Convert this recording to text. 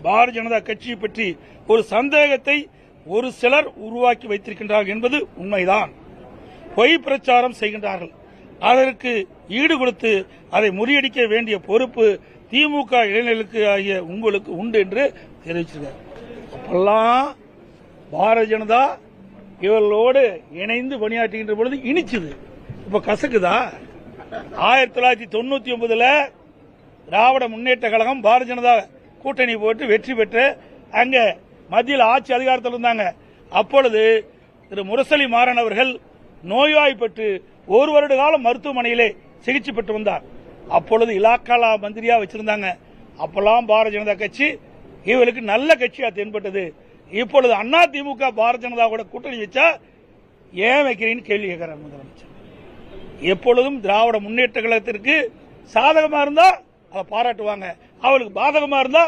பாரதிய ஜனதா கட்சியை பற்றி ஒரு சந்தேகத்தை ஒரு சிலர் உருவாக்கி வைத்திருக்கின்றார்கள் என்பது உண்மைதான். பொய் பிரச்சாரம் செய்கின்றார்கள். அதற்கு ஈடு கொடுத்து அதை முறியடிக்க வேண்டிய பொறுப்பு திமுக இளைஞர்களுக்கு ஆகிய உங்களுக்கு உண்டு என்று தெரிவிச்சிருக்கார். அப்பெல்லாம் பாரதிய ஜனதா இவர்களோடு இணைந்து பணியாற்றுகின்ற பொழுது இனிச்சுது. இப்ப கசக்குதா? 1999 திராவிட முன்னேற்ற கழகம் பாரதிய ஜனதா கூட்டணி போட்டு வெற்றி பெற்று அங்க மத்தியில் ஆட்சி அதிகாரத்தில் இருந்தாங்க. அப்பொழுது திரு முரசொலி மாறன் அவர்கள் நோய்வாய்ப்பட்டு 1 வருட காலம் மருத்துவமனையிலே சிகிச்சை பெற்று வந்தார். அப்பொழுது இலாக்கா மந்திரியா வச்சிருந்தாங்க. அப்பெல்லாம் பாரதிய ஜனதா கட்சி இவர்களுக்கு நல்ல கட்சியா தென்பட்டது. இப்பொழுது அண்ணா திமுக பாரதிய ஜனதா கூட கூட்டணி வச்சா ஏன் வைக்கிறீன்னு கேள்வி கேட்கிறார் முதலமைச்சர். எப்பொழுதும் திராவிட முன்னேற்ற கழகத்திற்கு சாதகமா இருந்தா அதை பாராட்டுவாங்க, அவளுக்கு பாதகமா இருந்தா